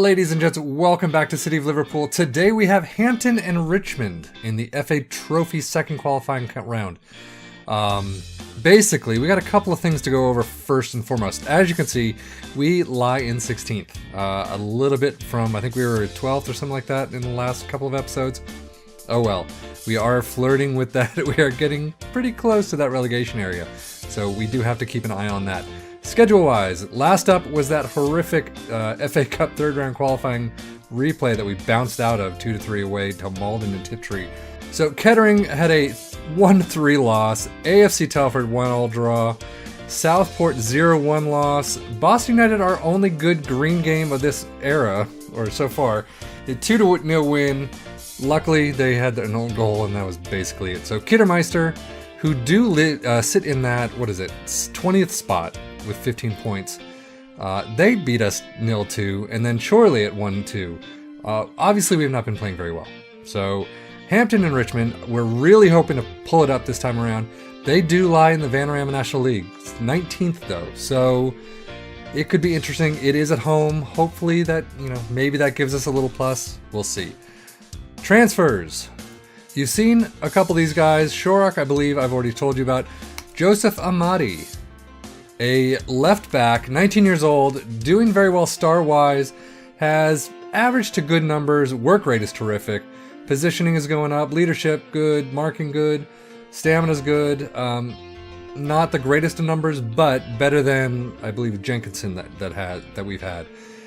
Ladies and gents, welcome back to City of Liverpool. Today we have Hampton and Richmond in the FA Trophy second qualifying round. Basically, we got a couple of things to go over first and foremost. As you can see, we lie in 16th. A little bit from, I think we were 12th or something like that in the last couple of episodes. Oh well, we are flirting with that. We are getting pretty close to that relegation area. So we do have to keep an eye on that. Schedule-wise, last up was that horrific FA Cup third round qualifying replay that we bounced out of 2-3 away to Malden and Tiptree. So Kettering had a 1-3 loss, AFC Telford 1-1 draw, Southport 0-1 loss, Boston United our only good green game of this era, or so far, a 2-0 win. Luckily they had an own goal and that was basically it. So Kiddermeister, who do sit in that, 20th spot with 15 points. They beat us 0-2, and then Chorley at 1-2. Obviously, we have not been playing very well. So, Hampton and Richmond, we're really hoping to pull it up this time around. They do lie in the Vanarama National League. It's 19th, though, so it could be interesting. It is at home. Hopefully that, maybe that gives us a little plus. We'll see. Transfers. You've seen a couple of these guys. Shorak, I believe I've already told you about. Joseph Amadi, a left back, 19 years old, doing very well star-wise, has average to good numbers, work rate is terrific, positioning is going up, leadership good, marking good, stamina's good. Not the greatest of numbers, but better than, I believe, Jenkinson that we've had.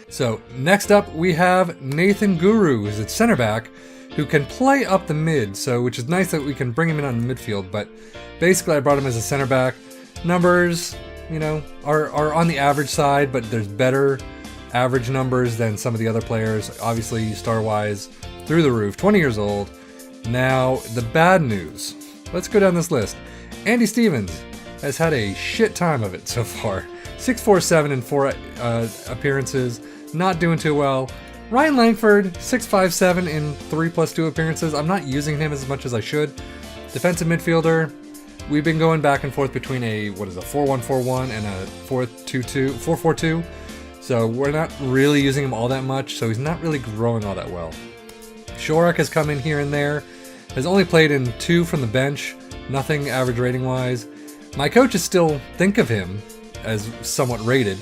So next up we have Nathan Guru, who's at center back, who can play up the mid, which is nice that we can bring him in on the midfield, but basically I brought him as a center back. Numbers, are on the average side, but there's better average numbers than some of the other players. Obviously, star-wise, through the roof, 20 years old. Now, the bad news. Let's go down this list. Andy Stevens has had a shit time of it so far. 6-4-7 in 4 appearances, not doing too well. Ryan Langford, 6-5-7 in 3+2 appearances. I'm not using him as much as I should. Defensive midfielder. We've been going back and forth between a 4-1-4-1 and a 4-2-4-4-2. So we're not really using him all that much, so he's not really growing all that well. Shorak has come in here and there, has only played in 2 from the bench, nothing average rating wise. My coaches still think of him as somewhat rated,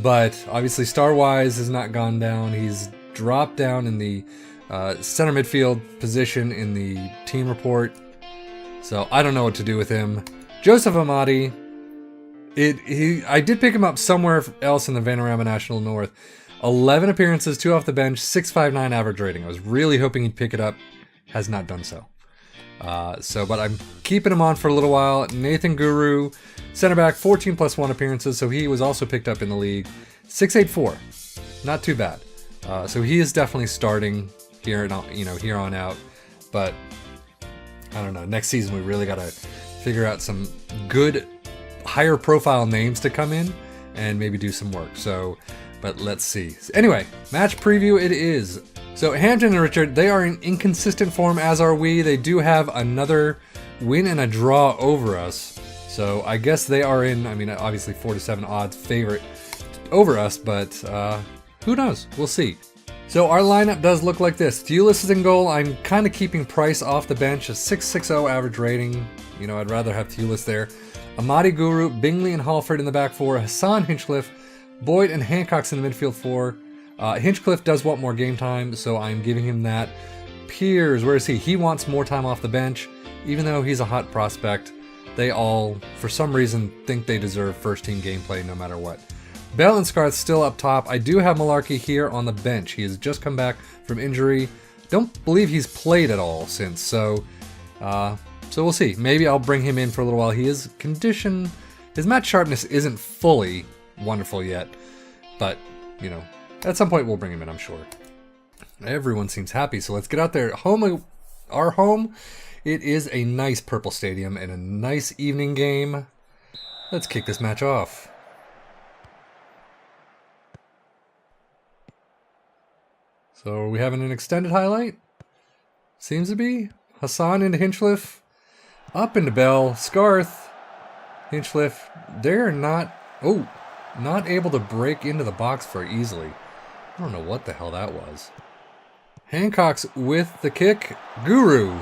but obviously star wise has not gone down. He's dropped down in the center midfield position in the team report. So I don't know what to do with him. Joseph Amadi, I did pick him up somewhere else in the Vanarama National North. 11 appearances, 2 off the bench, 6.59 average rating. I was really hoping he'd pick it up. Has not done so. But I'm keeping him on for a little while. Nathan Guru, center back, 14+1 appearances, so he was also picked up in the league. 6.84, not too bad. So he is definitely starting here on out. But I don't know. Next season, we really got to figure out some good, higher profile names to come in and maybe do some work. But let's see. Anyway, match preview it is. So Hampton and Richard, they are in inconsistent form, as are we. They do have another win and a draw over us. So I guess they are in, obviously 4-7 odds favorite over us, but who knows? We'll see. So our lineup does look like this. Thewlis is in goal. I'm kind of keeping Price off the bench. A 6.60 average rating. I'd rather have Thewlis there. Amadi Guru, Bingley and Halford in the back 4. Hassan Hinchcliffe, Boyd and Hancock's in the midfield 4. Hinchcliffe does want more game time, so I'm giving him that. Piers, where is he? He wants more time off the bench, even though he's a hot prospect. They all, for some reason, think they deserve first team gameplay no matter what. Bell and Scarth still up top. I do have Malarkey here on the bench. He has just come back from injury. Don't believe he's played at all since, so we'll see. Maybe I'll bring him in for a little while. His match sharpness isn't fully wonderful yet, but, at some point we'll bring him in, I'm sure. Everyone seems happy, so let's get out there. Our home, it is a nice purple stadium and a nice evening game. Let's kick this match off. So are we having an extended highlight? Seems to be. Hassan into Hinchcliffe. Up into Bell. Scarth. Hinchcliffe. They're not able to break into the box very easily. I don't know what the hell that was. Hancock's with the kick. Guru.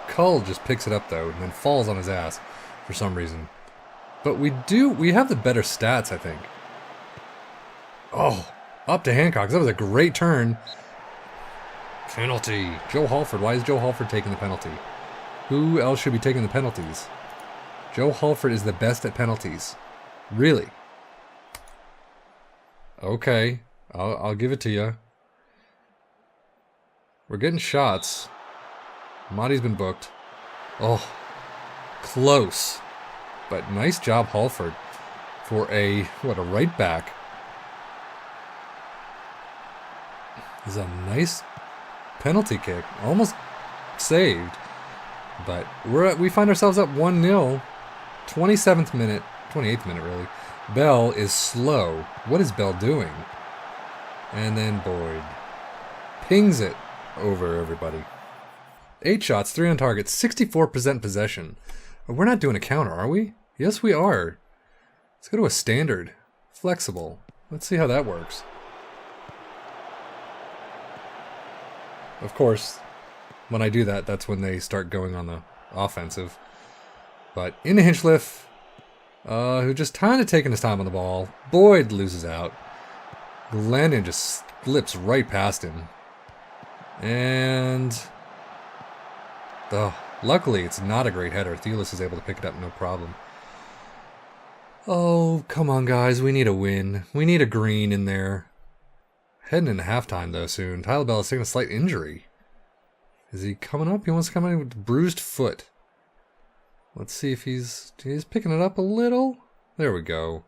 Cull just picks it up though and then falls on his ass for some reason. But we have the better stats, I think. Oh, up to Hancock. That was a great turn. Penalty. Joe Halford. Why is Joe Halford taking the penalty? Who else should be taking the penalties? Joe Halford is the best at penalties. Really? Okay. I'll give it to you. We're getting shots. Amadi's been booked. Oh, close. But nice job, Halford, for a right back. This is a nice penalty kick. Almost saved. But we find ourselves up 1-0. 27th minute. 28th minute, really. Bell is slow. What is Bell doing? And then Boyd pings it over everybody. 8 shots, 3 on target, 64% possession. We're not doing a counter, are we? Yes, we are. Let's go to a standard. Flexible. Let's see how that works. Of course, when I do that, that's when they start going on the offensive. But into Hinchliffe, who just kind of taking his time on the ball. Boyd loses out. Glennon just slips right past him. And luckily, it's not a great header. Theolis is able to pick it up no problem. Oh, come on, guys. We need a win. We need a green in there. Heading into halftime, though, soon. Tyler Bell is taking a slight injury. Is he coming up? He wants to come in with a bruised foot. Let's see if he's picking it up a little. There we go.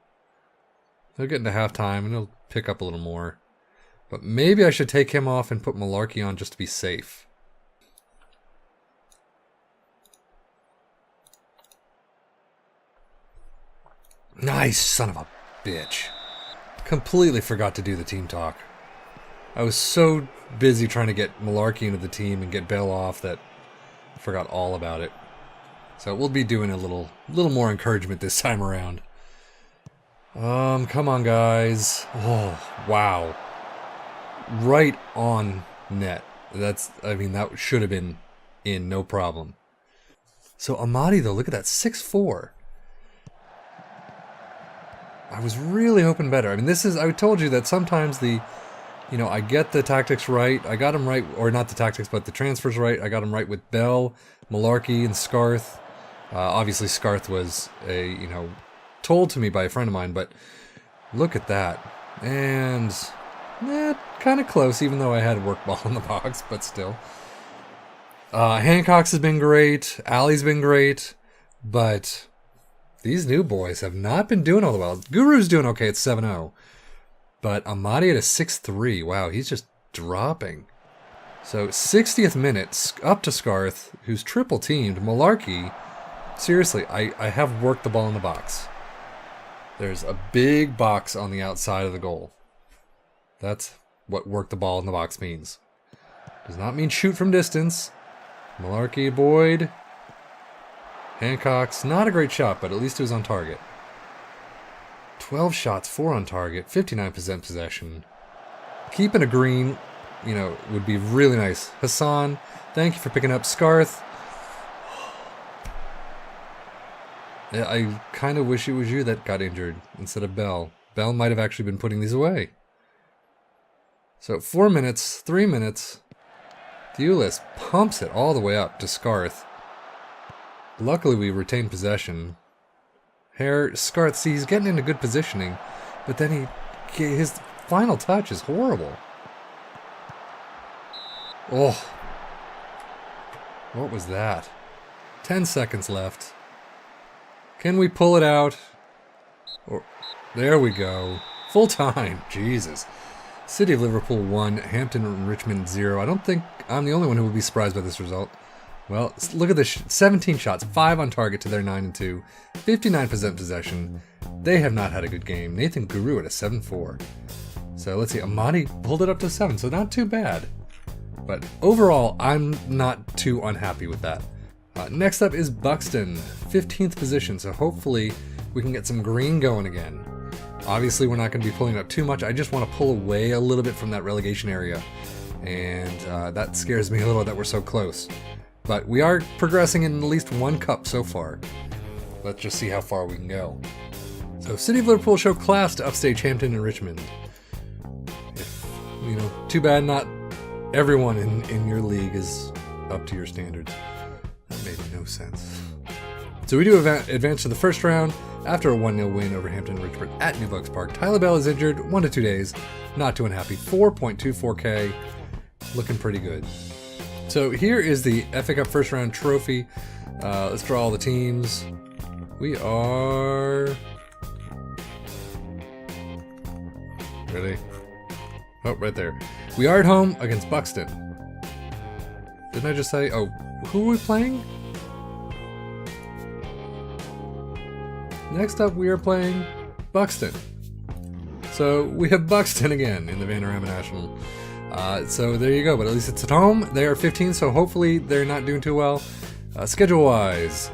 They'll get into halftime, and he'll pick up a little more. But maybe I should take him off and put Malarkey on just to be safe. Nice, son of a bitch. Completely forgot to do the team talk. I was so busy trying to get Malarkey into the team and get Bell off that I forgot all about it. So we'll be doing a little more encouragement this time around. Come on, guys. Oh, wow. Right on net. That should have been in, no problem. So Amadi, though, look at that, 6'4". I was really hoping better. I mean, I told you that sometimes I get the tactics right. I got them right, or not the tactics, but the transfers right. I got them right with Bell, Malarkey, and Scarth. Obviously, Scarth was told to me by a friend of mine, but look at that. And kind of close, even though I had a work ball in the box, but still. Hancock's has been great. Ali's been great, but these new boys have not been doing all the well. Guru's doing okay at 7-0. But Amadi at a 6-3. Wow, he's just dropping. So 60th minute, up to Scarth, who's triple teamed. Malarkey, seriously, I have worked the ball in the box. There's a big box on the outside of the goal. That's what work the ball in the box means. Does not mean shoot from distance. Malarkey, Boyd. Hancock's not a great shot, but at least it was on target. 12 shots, 4 on target, 59% possession. Keeping a green, would be really nice. Hassan, thank you for picking up. Scarth. I kind of wish it was you that got injured instead of Bell. Bell might have actually been putting these away. So 4 minutes, 3 minutes. Thewlis pumps it all the way up to Scarth. Luckily, we retain possession. Scarth, see, he's getting into good positioning, but then his final touch is horrible. Oh. What was that? 10 seconds left. Can we pull it out? There we go. Full time. Jesus. City of Liverpool 1, Hampton and Richmond 0. I don't think I'm the only one who would be surprised by this result. Well, look at this. 17 shots, 5 on target to their 9-2. 59% possession. They have not had a good game. Nathan Guru at a 7-4. So let's see. Amadi pulled it up to 7, so not too bad. But overall, I'm not too unhappy with that. Next up is Buxton, 15th position. So hopefully we can get some green going again. Obviously, we're not going to be pulling up too much. I just want to pull away a little bit from that relegation area. And that scares me a little that we're so close. But we are progressing in at least one cup so far. Let's just see how far we can go. So, City of Liverpool show class to upstage Hampton and Richmond. You know, too bad not everyone in your league is up to your standards. That made no sense. So we do advance to the first round after a 1-0 win over Hampton and Richmond at New Bucks Park. Tyler Bell is injured, 1 to 2 days. Not too unhappy. 4.24k. Looking pretty good. So here is the FA Cup first round trophy. Let's draw all the teams. We are... Ready? Oh, right there. We are at home against Buxton. Didn't I just say? Oh, who are we playing? Next up, we are playing Buxton. So we have Buxton again in the Vanarama National. So there you go, but at least it's at home. They are 15, so hopefully they're not doing too well. Schedule-wise,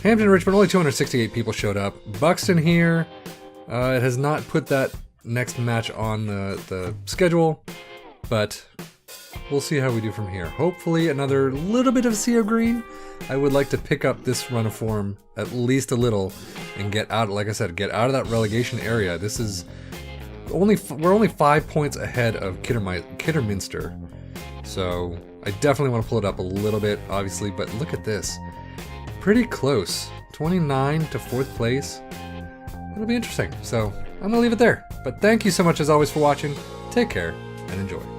Hampton Richmond, only 268 people showed up. Buxton here, it has not put that next match on the schedule, but we'll see how we do from here. Hopefully another little bit of sea of green. I would like to pick up this run of form at least a little and get out, like I said, get out of that relegation area. This is we're only 5 points ahead of Kidderminster. So I definitely want to pull it up a little bit, obviously, but look at this. Pretty close. 29 to 4th place. It'll be interesting. So I'm going to leave it there. But thank you so much as always for watching. Take care and enjoy.